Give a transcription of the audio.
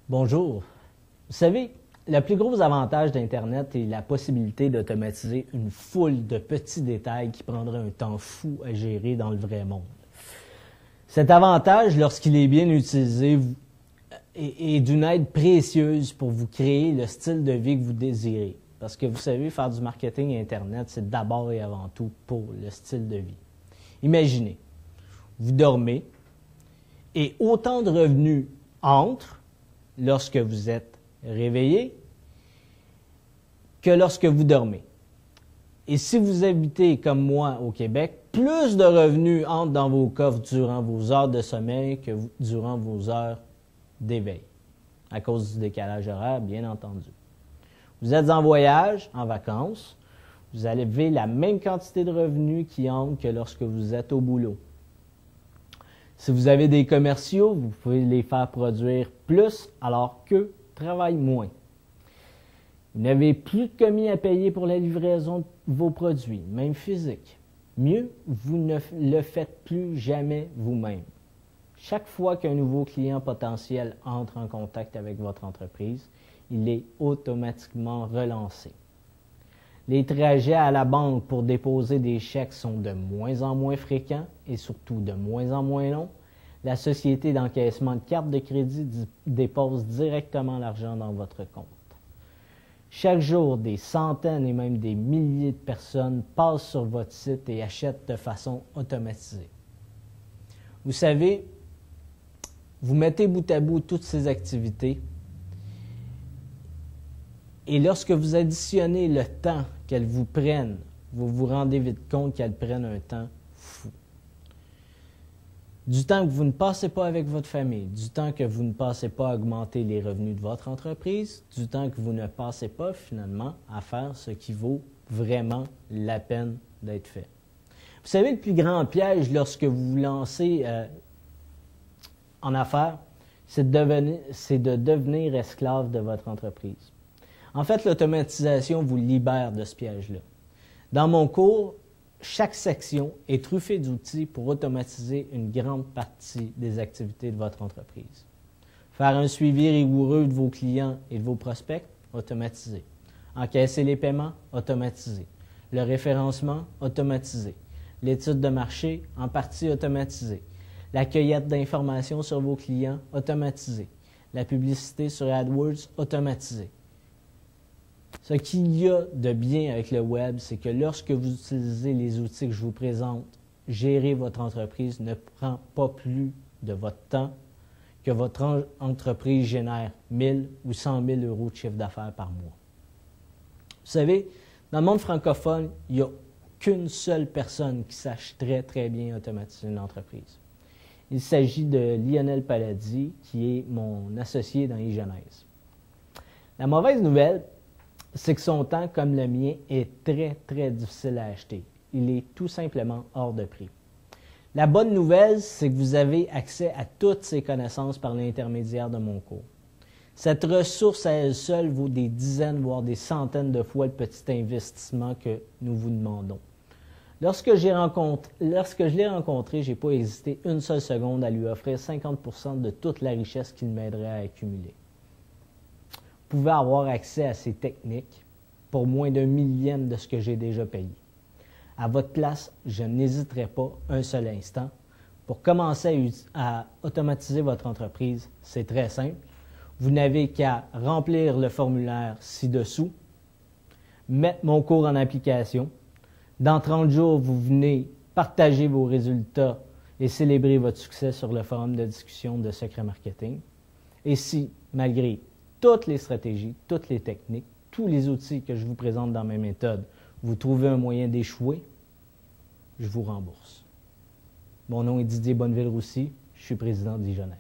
Bonjour. Vous savez, le plus gros avantage d'Internet est la possibilité d'automatiser une foule de petits détails qui prendraient un temps fou à gérer dans le vrai monde. Cet avantage, lorsqu'il est bien utilisé, est d'une aide précieuse pour vous créer le style de vie que vous désirez. Parce que vous savez, faire du marketing Internet, c'est d'abord et avant tout pour le style de vie. Imaginez, vous dormez et autant de revenus entrent lorsque vous êtes réveillé que lorsque vous dormez. Et si vous habitez comme moi au Québec, plus de revenus entrent dans vos coffres durant vos heures de sommeil que durant vos heures d'éveil, à cause du décalage horaire, bien entendu. Vous êtes en voyage, en vacances, vous avez la même quantité de revenus qui entrent que lorsque vous êtes au boulot. Si vous avez des commerciaux, vous pouvez les faire produire plus alors qu'eux travaillent moins. Vous n'avez plus de commis à payer pour la livraison de vos produits, même physiques. Mieux, vous ne le faites plus jamais vous-même. Chaque fois qu'un nouveau client potentiel entre en contact avec votre entreprise, il est automatiquement relancé. Les trajets à la banque pour déposer des chèques sont de moins en moins fréquents et surtout de moins en moins longs. La société d'encaissement de cartes de crédit dépose directement l'argent dans votre compte. Chaque jour, des centaines et même des milliers de personnes passent sur votre site et achètent de façon automatisée. Vous savez, vous mettez bout à bout toutes ces activités et lorsque vous additionnez le temps qu'elles vous prennent, vous vous rendez vite compte qu'elles prennent un temps fou. Du temps que vous ne passez pas avec votre famille, du temps que vous ne passez pas à augmenter les revenus de votre entreprise, du temps que vous ne passez pas finalement à faire ce qui vaut vraiment la peine d'être fait. Vous savez, le plus grand piège lorsque vous vous lancez en affaires, c'est de devenir esclave de votre entreprise. En fait, l'automatisation vous libère de ce piège-là. Dans mon cours, chaque section est truffée d'outils pour automatiser une grande partie des activités de votre entreprise. Faire un suivi rigoureux de vos clients et de vos prospects, automatisé. Encaisser les paiements, automatisé. Le référencement, automatisé. L'étude de marché, en partie automatisée. La cueillette d'informations sur vos clients, automatisée. La publicité sur AdWords, automatisée. Ce qu'il y a de bien avec le web, c'est que lorsque vous utilisez les outils que je vous présente, gérer votre entreprise ne prend pas plus de votre temps que votre entreprise génère 1000 ou 100 000 euros de chiffre d'affaires par mois. Vous savez, dans le monde francophone, il n'y a qu'une seule personne qui sache très, très bien automatiser une entreprise. Il s'agit de Lionel Paladis, qui est mon associé dans eGenèse. La mauvaise nouvelle, c'est que son temps, comme le mien, est très, très difficile à acheter. Il est tout simplement hors de prix. La bonne nouvelle, c'est que vous avez accès à toutes ces connaissances par l'intermédiaire de mon cours. Cette ressource à elle seule vaut des dizaines, voire des centaines de fois le petit investissement que nous vous demandons. Lorsque je l'ai rencontré, je n'ai pas hésité une seule seconde à lui offrir 50% de toute la richesse qu'il m'aiderait à accumuler. Vous pouvez avoir accès à ces techniques pour moins d'un millième de ce que j'ai déjà payé. À votre place, je n'hésiterai pas un seul instant. Pour commencer à automatiser votre entreprise, c'est très simple. Vous n'avez qu'à remplir le formulaire ci-dessous, mettre mon cours en application. Dans 30 jours, vous venez partager vos résultats et célébrer votre succès sur le forum de discussion de Secret Marketing. Et si, malgré toutes les stratégies, toutes les techniques, tous les outils que je vous présente dans mes méthodes, vous trouvez un moyen d'échouer, je vous rembourse. Mon nom est Didier Bonneville-Roussy, je suis président d'eGenèse.